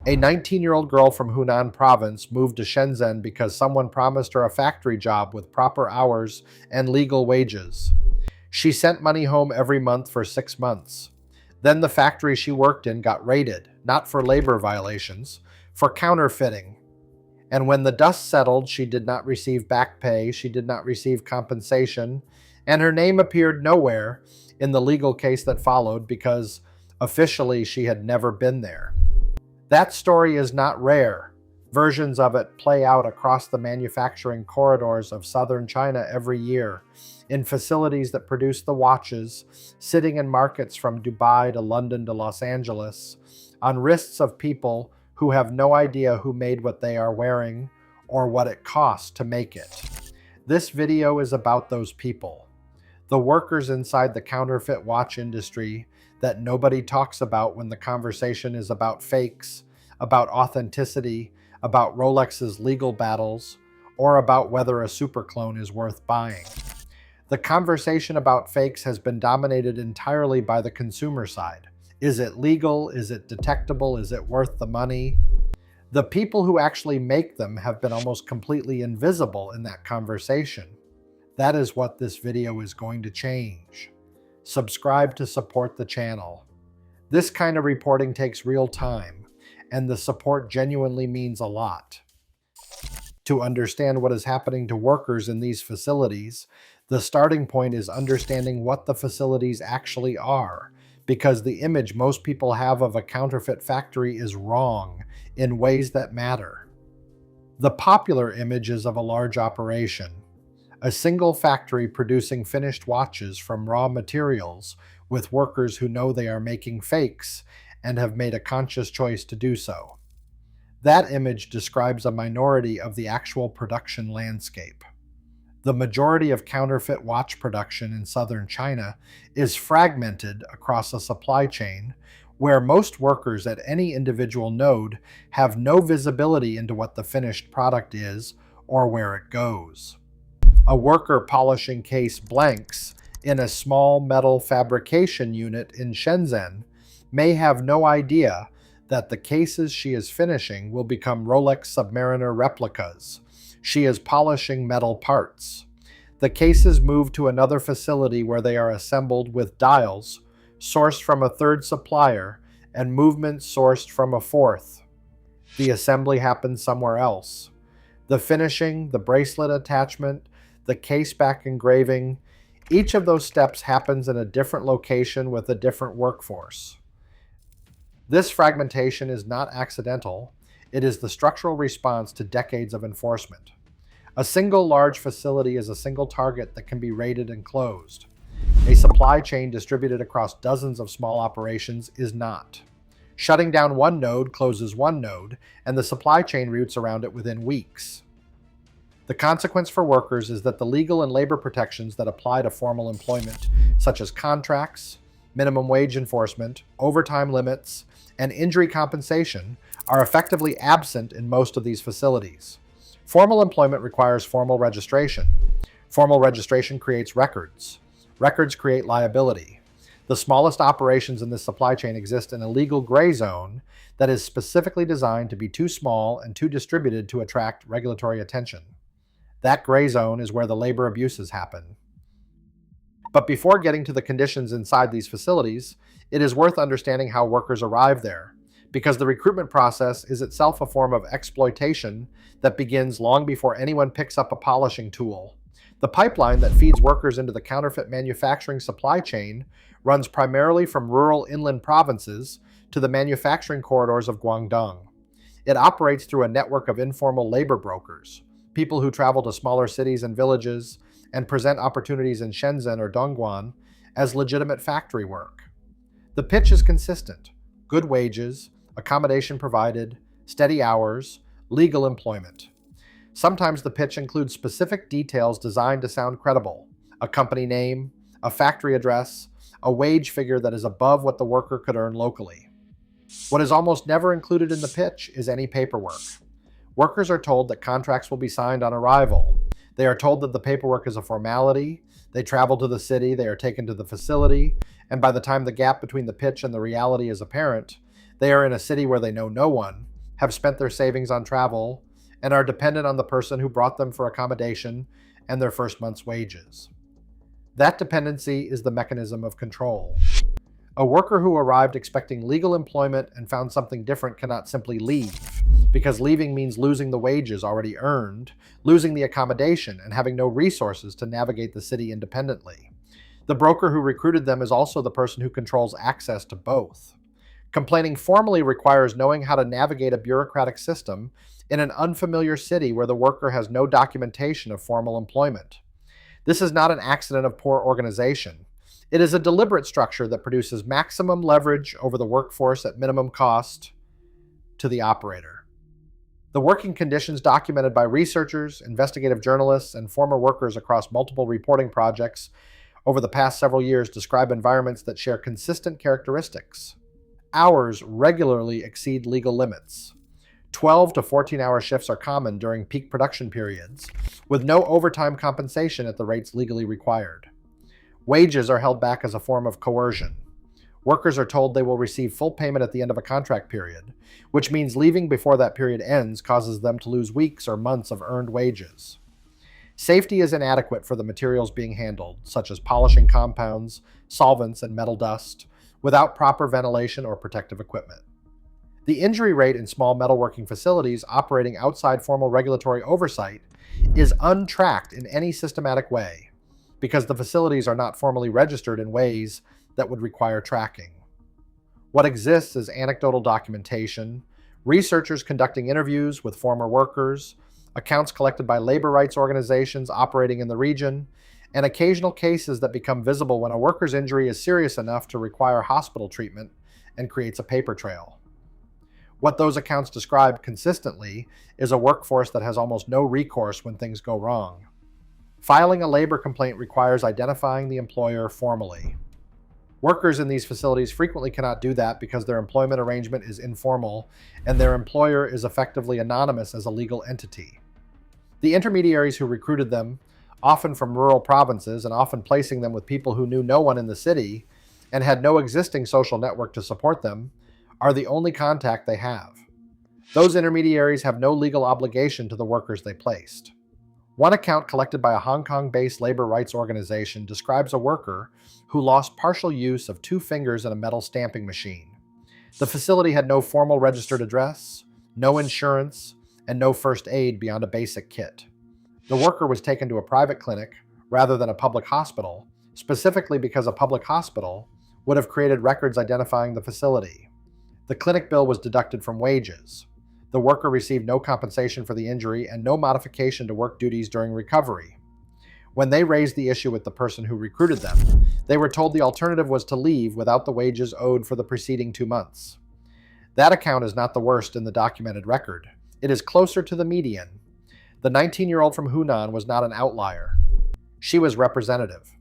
A 19-year-old girl from Hunan province moved to Shenzhen because someone promised her a factory job with proper hours and legal wages. She sent money home every month for 6 months. Then the factory she worked in got raided, not for labor violations, for counterfeiting. And when the dust settled, she did not receive back pay, she did not receive compensation, and her name appeared nowhere in the legal case that followed because officially she had never been there. That story is not rare. Versions of it play out across the manufacturing corridors of southern China every year, in facilities that produce the watches, sitting in markets from Dubai to London to Los Angeles, on wrists of people who have no idea who made what they are wearing or what it costs to make it. This video is about those people, the workers inside the counterfeit watch industry that nobody talks about when the conversation is about fakes, about authenticity, about Rolex's legal battles, or about whether a super clone is worth buying. The conversation about fakes has been dominated entirely by the consumer side. Is it legal? Is it detectable? Is it worth the money? The people who actually make them have been almost completely invisible in that conversation. That is what this video is going to change. Subscribe to support the channel. This kind of reporting takes real time, and the support genuinely means a lot. To understand what is happening to workers in these facilities, the starting point is understanding what the facilities actually are, because the image most people have of a counterfeit factory is wrong in ways that matter. The popular image is of a large operation, a single factory producing finished watches from raw materials with workers who know they are making fakes and have made a conscious choice to do so. That image describes a minority of the actual production landscape. The majority of counterfeit watch production in southern China is fragmented across a supply chain where most workers at any individual node have no visibility into what the finished product is or where it goes. A worker polishing case blanks in a small metal fabrication unit in Shenzhen may have no idea that the cases she is finishing will become Rolex Submariner replicas. She is polishing metal parts. The cases move to another facility where they are assembled with dials sourced from a third supplier and movements sourced from a fourth. The assembly happens somewhere else. The finishing, the bracelet attachment, the case back engraving, each of those steps happens in a different location with a different workforce. This fragmentation is not accidental. It is the structural response to decades of enforcement. A single large facility is a single target that can be raided and closed. A supply chain distributed across dozens of small operations is not. Shutting down one node closes one node, and the supply chain routes around it within weeks. The consequence for workers is that the legal and labor protections that apply to formal employment, such as contracts, minimum wage enforcement, overtime limits, and injury compensation, are effectively absent in most of these facilities. Formal employment requires formal registration. Formal registration creates records. Records create liability. The smallest operations in this supply chain exist in a legal gray zone that is specifically designed to be too small and too distributed to attract regulatory attention. That gray zone is where the labor abuses happen. But before getting to the conditions inside these facilities, it is worth understanding how workers arrive there, because the recruitment process is itself a form of exploitation that begins long before anyone picks up a polishing tool. The pipeline that feeds workers into the counterfeit manufacturing supply chain runs primarily from rural inland provinces to the manufacturing corridors of Guangdong. It operates through a network of informal labor brokers, people who travel to smaller cities and villages and present opportunities in Shenzhen or Dongguan as legitimate factory work. The pitch is consistent: good wages, accommodation provided, steady hours, legal employment. Sometimes the pitch includes specific details designed to sound credible: a company name, a factory address, a wage figure that is above what the worker could earn locally. What is almost never included in the pitch is any paperwork. Workers are told that contracts will be signed on arrival. They are told that the paperwork is a formality. They travel to the city, they are taken to the facility, and by the time the gap between the pitch and the reality is apparent, they are in a city where they know no one, have spent their savings on travel, and are dependent on the person who brought them for accommodation and their first month's wages. That dependency is the mechanism of control. A worker who arrived expecting legal employment and found something different cannot simply leave, because leaving means losing the wages already earned, losing the accommodation, and having no resources to navigate the city independently. The broker who recruited them is also the person who controls access to both. Complaining formally requires knowing how to navigate a bureaucratic system in an unfamiliar city where the worker has no documentation of formal employment. This is not an accident of poor organization. It is a deliberate structure that produces maximum leverage over the workforce at minimum cost to the operator. The working conditions documented by researchers, investigative journalists, and former workers across multiple reporting projects over the past several years describe environments that share consistent characteristics. Hours regularly exceed legal limits. 12 to 14-hour shifts are common during peak production periods, with no overtime compensation at the rates legally required. Wages are held back as a form of coercion. Workers are told they will receive full payment at the end of a contract period, which means leaving before that period ends causes them to lose weeks or months of earned wages. Safety is inadequate for the materials being handled, such as polishing compounds, solvents, and metal dust, without proper ventilation or protective equipment. The injury rate in small metalworking facilities operating outside formal regulatory oversight is untracked in any systematic way, because the facilities are not formally registered in ways that would require tracking. What exists is anecdotal documentation, researchers conducting interviews with former workers, accounts collected by labor rights organizations operating in the region, and occasional cases that become visible when a worker's injury is serious enough to require hospital treatment and creates a paper trail. What those accounts describe consistently is a workforce that has almost no recourse when things go wrong. Filing a labor complaint requires identifying the employer formally. Workers in these facilities frequently cannot do that because their employment arrangement is informal and their employer is effectively anonymous as a legal entity. The intermediaries who recruited them, often from rural provinces and often placing them with people who knew no one in the city and had no existing social network to support them, are the only contact they have. Those intermediaries have no legal obligation to the workers they placed. One account collected by a Hong Kong-based labor rights organization describes a worker who lost partial use of 2 fingers in a metal stamping machine. The facility had no formal registered address, no insurance, and no first aid beyond a basic kit. The worker was taken to a private clinic rather than a public hospital, specifically because a public hospital would have created records identifying the facility. The clinic bill was deducted from wages. The worker received no compensation for the injury and no modification to work duties during recovery. When they raised the issue with the person who recruited them, they were told the alternative was to leave without the wages owed for the preceding 2 months. That account is not the worst in the documented record. It is closer to the median. The 19-year-old from Hunan was not an outlier. She was representative.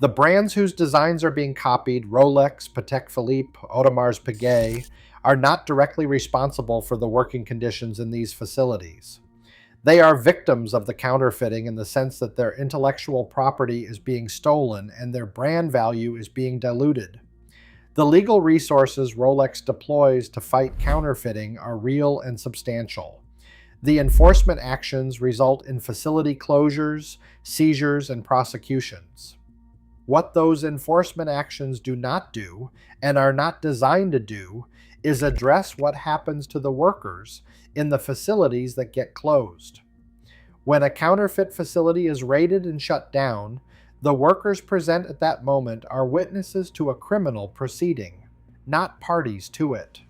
The brands whose designs are being copied, Rolex, Patek Philippe, Audemars Piguet, are not directly responsible for the working conditions in these facilities. They are victims of the counterfeiting in the sense that their intellectual property is being stolen and their brand value is being diluted. The legal resources Rolex deploys to fight counterfeiting are real and substantial. The enforcement actions result in facility closures, seizures, and prosecutions. What those enforcement actions do not do, and are not designed to do, is address what happens to the workers in the facilities that get closed. When a counterfeit facility is raided and shut down, the workers present at that moment are witnesses to a criminal proceeding, not parties to it.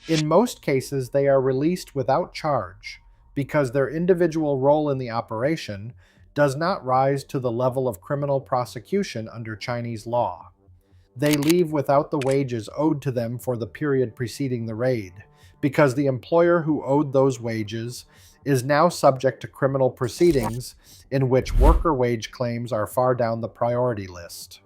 In most cases, they are released without charge because their individual role in the operation does not rise to the level of criminal prosecution under Chinese law. They leave without the wages owed to them for the period preceding the raid, because the employer who owed those wages is now subject to criminal proceedings in which worker wage claims are far down the priority list.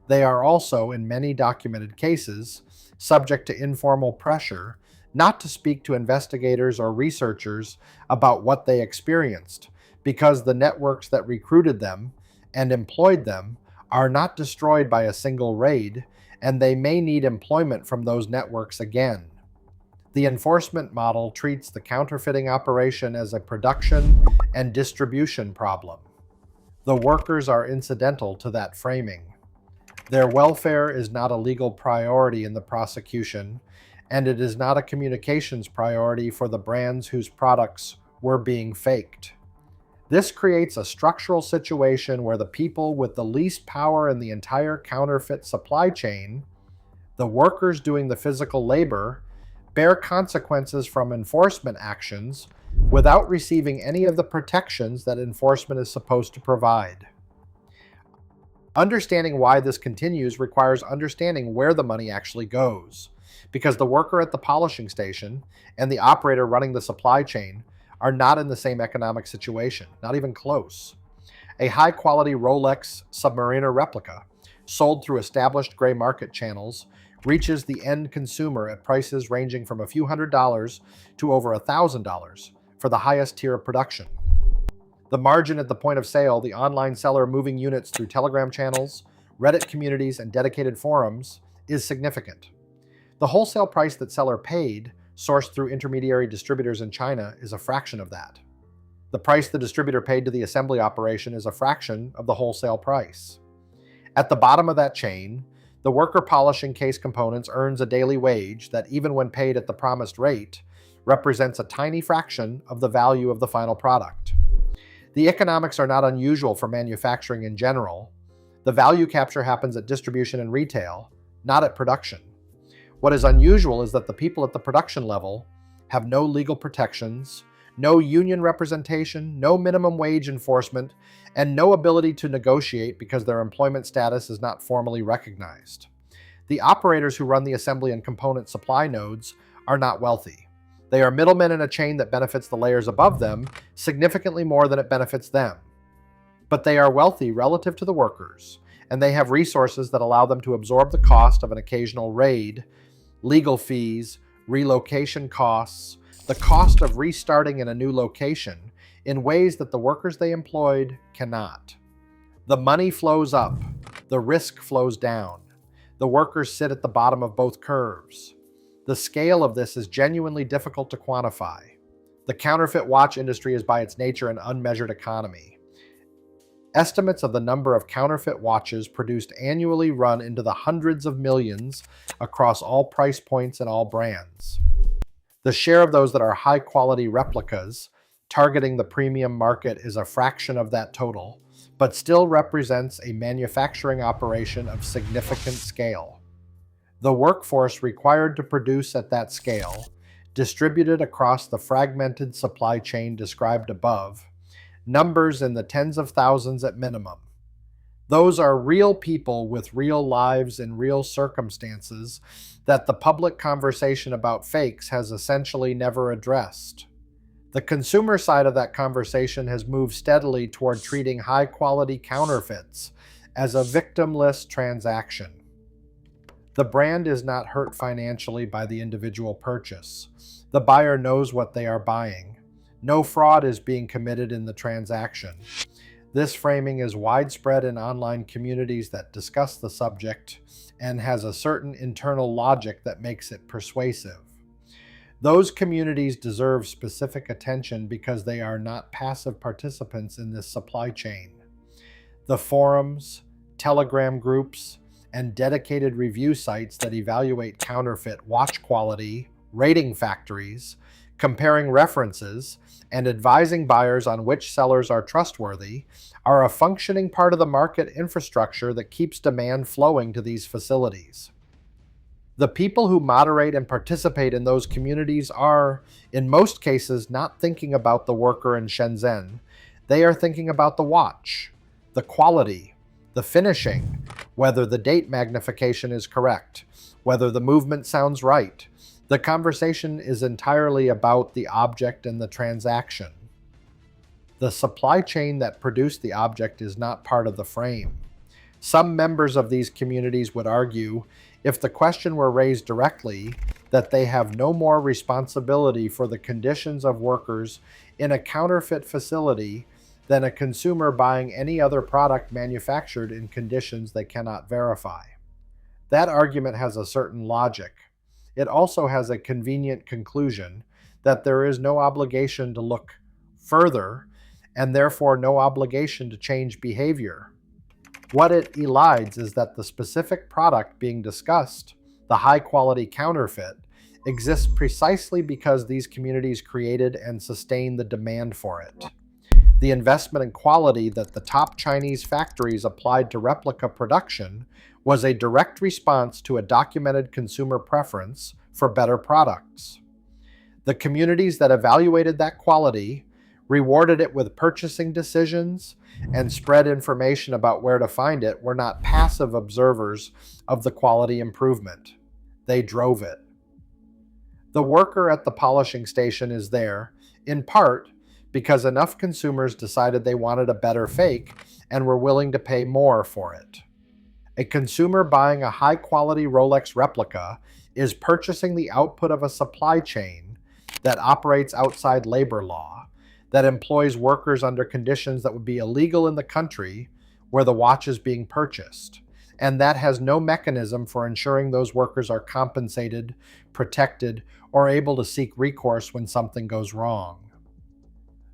They are also, in many documented cases, subject to informal pressure not to speak to investigators or researchers about what they experienced, because the networks that recruited them and employed them are not destroyed by a single raid, and they may need employment from those networks again. The enforcement model treats the counterfeiting operation as a production and distribution problem. The workers are incidental to that framing. Their welfare is not a legal priority in the prosecution, and it is not a communications priority for the brands whose products were being faked. This creates a structural situation where the people with the least power in the entire counterfeit supply chain, the workers doing the physical labor, bear consequences from enforcement actions without receiving any of the protections that enforcement is supposed to provide. Understanding why this continues requires understanding where the money actually goes, because the worker at the polishing station and the operator running the supply chain are not in the same economic situation, not even close. A high-quality Rolex Submariner replica, sold through established gray market channels, reaches the end consumer at prices ranging from a few $100s to over $1,000 for the highest tier of production. The margin at the point of sale, the online seller moving units through Telegram channels, Reddit communities, and dedicated forums, is significant. The wholesale price that seller paid, sourced through intermediary distributors in China, is a fraction of that. The price the distributor paid to the assembly operation is a fraction of the wholesale price. At the bottom of that chain, the worker polishing case components earns a daily wage that, even when paid at the promised rate, represents a tiny fraction of the value of the final product. The economics are not unusual for manufacturing in general. The value capture happens at distribution and retail, not at production. What is unusual is that the people at the production level have no legal protections, no union representation, no minimum wage enforcement, and no ability to negotiate because their employment status is not formally recognized. The operators who run the assembly and component supply nodes are not wealthy. They are middlemen in a chain that benefits the layers above them significantly more than it benefits them. But they are wealthy relative to the workers, and they have resources that allow them to absorb the cost of an occasional raid, legal fees, relocation costs, the cost of restarting in a new location in ways that the workers they employed cannot. The money flows up, the risk flows down. The workers sit at the bottom of both curves. The scale of this is genuinely difficult to quantify. The counterfeit watch industry is by its nature an unmeasured economy. Estimates of the number of counterfeit watches produced annually run into the hundreds of millions across all price points and all brands. The share of those that are high-quality replicas, targeting the premium market, is a fraction of that total, but still represents a manufacturing operation of significant scale. The workforce required to produce at that scale, distributed across the fragmented supply chain described above, numbers in the tens of thousands at minimum. Those are real people with real lives in real circumstances that the public conversation about fakes has essentially never addressed. The consumer side of that conversation has moved steadily toward treating high-quality counterfeits as a victimless transaction. The brand is not hurt financially by the individual purchase. The buyer knows what they are buying. No fraud is being committed in the transaction. This framing is widespread in online communities that discuss the subject and has a certain internal logic that makes it persuasive. Those communities deserve specific attention because they are not passive participants in this supply chain. The forums, Telegram groups, and dedicated review sites that evaluate counterfeit watch quality, rating factories, comparing references, and advising buyers on which sellers are trustworthy are a functioning part of the market infrastructure that keeps demand flowing to these facilities. The people who moderate and participate in those communities are, in most cases, not thinking about the worker in Shenzhen. They are thinking about the watch, the quality, the finishing, whether the date magnification is correct, whether the movement sounds right. The conversation is entirely about the object and the transaction. The supply chain that produced the object is not part of the frame. Some members of these communities would argue, if the question were raised directly, that they have no more responsibility for the conditions of workers in a counterfeit facility than a consumer buying any other product manufactured in conditions they cannot verify. That argument has a certain logic. it also has a convenient conclusion that there is no obligation to look further and therefore no obligation to change behavior. What it elides is that the specific product being discussed, the high-quality counterfeit, exists precisely because these communities created and sustained the demand for it. The investment in quality that the top Chinese factories applied to replica production was a direct response to a documented consumer preference for better products. The communities that evaluated that quality, rewarded it with purchasing decisions, and spread information about where to find it were not passive observers of the quality improvement. They drove it. The worker at the polishing station is there, in part, because enough consumers decided they wanted a better fake and were willing to pay more for it. A consumer buying a high-quality Rolex replica is purchasing the output of a supply chain that operates outside labor law, that employs workers under conditions that would be illegal in the country where the watch is being purchased, and that has no mechanism for ensuring those workers are compensated, protected, or able to seek recourse when something goes wrong.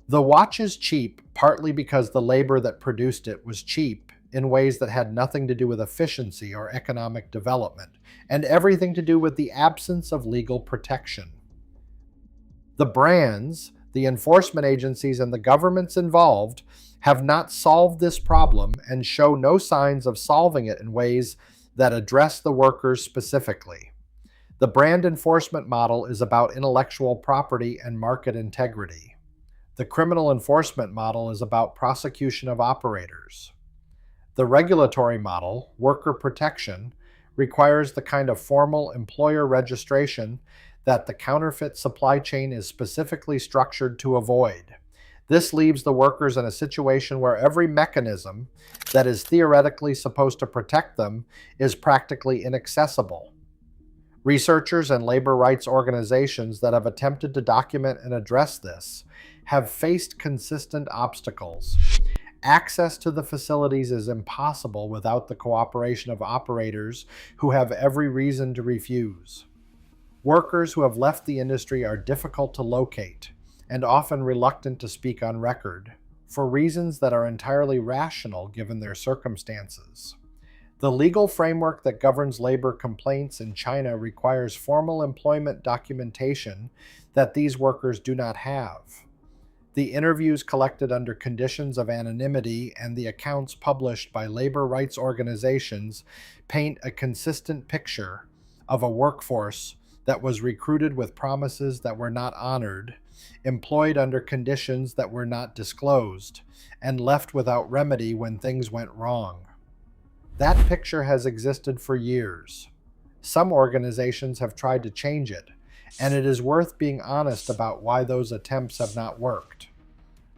The watch is cheap partly because the labor that produced it was cheap in ways that had nothing to do with efficiency or economic development, and everything to do with the absence of legal protection. The brands, the enforcement agencies, and the governments involved have not solved this problem and show no signs of solving it in ways that address the workers specifically. The brand enforcement model is about intellectual property and market integrity. The criminal enforcement model is about prosecution of operators. The regulatory model, worker protection, requires the kind of formal employer registration that the counterfeit supply chain is specifically structured to avoid. This leaves the workers in a situation where every mechanism that is theoretically supposed to protect them is practically inaccessible. Researchers and labor rights organizations that have attempted to document and address this have faced consistent obstacles. Access to the facilities is impossible without the cooperation of operators who have every reason to refuse. Workers who have left the industry are difficult to locate and often reluctant to speak on record, for reasons that are entirely rational given their circumstances. The legal framework that governs labor complaints in China requires formal employment documentation that these workers do not have. The interviews collected under conditions of anonymity and the accounts published by labor rights organizations paint a consistent picture of a workforce that was recruited with promises that were not honored, employed under conditions that were not disclosed, and left without remedy when things went wrong. That picture has existed for years. Some organizations have tried to change it, and it is worth being honest about why those attempts have not worked.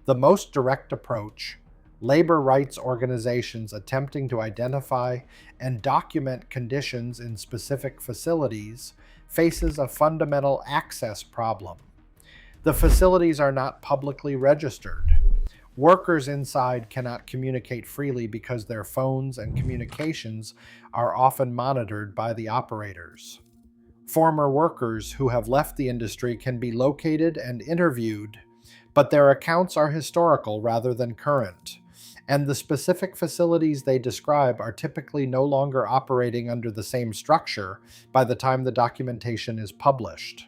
The most direct approach, labor rights organizations attempting to identify and document conditions in specific facilities, faces a fundamental access problem. The facilities are not publicly registered. Workers inside cannot communicate freely because their phones and communications are often monitored by the operators. Former workers who have left the industry can be located and interviewed, but their accounts are historical rather than current, and the specific facilities they describe are typically no longer operating under the same structure by the time the documentation is published.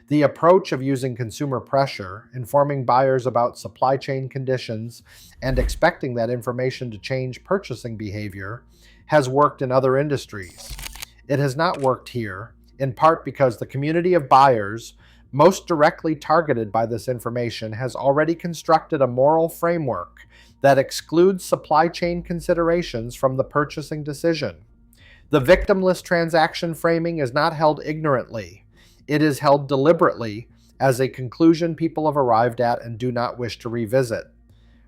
The approach of using consumer pressure, informing buyers about supply chain conditions, and expecting that information to change purchasing behavior has worked in other industries. It has not worked here, in part because the community of buyers most directly targeted by this information has already constructed a moral framework that excludes supply chain considerations from the purchasing decision. The victimless transaction framing is not held ignorantly. It is held deliberately as a conclusion people have arrived at and do not wish to revisit.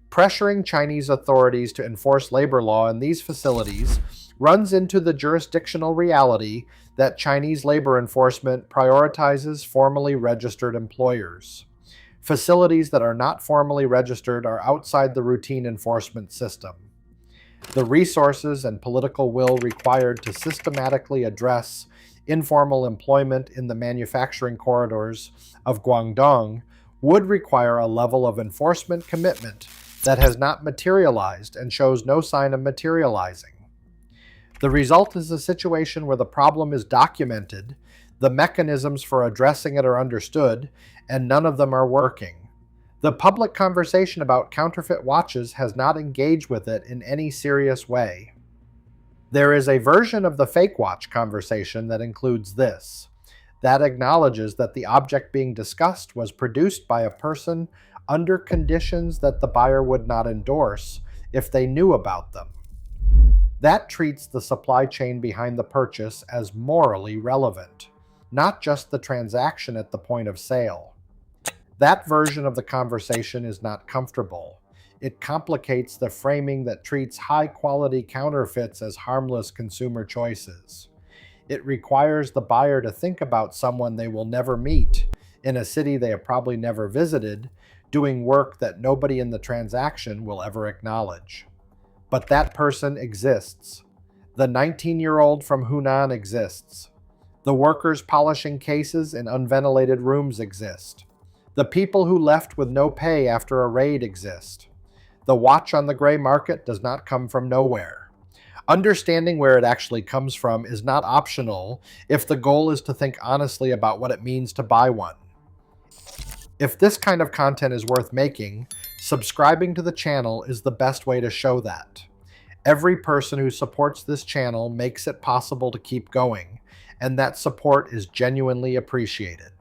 Pressuring Chinese authorities to enforce labor law in these facilities runs into the jurisdictional reality that Chinese labor enforcement prioritizes formally registered employers. Facilities that are not formally registered are outside the routine enforcement system. The resources and political will required to systematically address informal employment in the manufacturing corridors of Guangdong would require a level of enforcement commitment that has not materialized and shows no sign of materializing. The result is a situation where the problem is documented, the mechanisms for addressing it are understood, and none of them are working. The public conversation about counterfeit watches has not engaged with it in any serious way. There is a version of the fake watch conversation that includes this. That acknowledges that the object being discussed was produced by a person under conditions that the buyer would not endorse if they knew about them. That treats the supply chain behind the purchase as morally relevant, not just the transaction at the point of sale. That version of the conversation is not comfortable. It complicates the framing that treats high-quality counterfeits as harmless consumer choices. It requires the buyer to think about someone they will never meet, in a city they have probably never visited, doing work that nobody in the transaction will ever acknowledge. But that person exists. The 19-year-old from Hunan exists. The workers polishing cases in unventilated rooms exist. The people who left with no pay after a raid exist. The watch on the gray market does not come from nowhere. Understanding where it actually comes from is not optional if the goal is to think honestly about what it means to buy one. If this kind of content is worth making, subscribing to the channel is the best way to show that. Every person who supports this channel makes it possible to keep going, and that support is genuinely appreciated.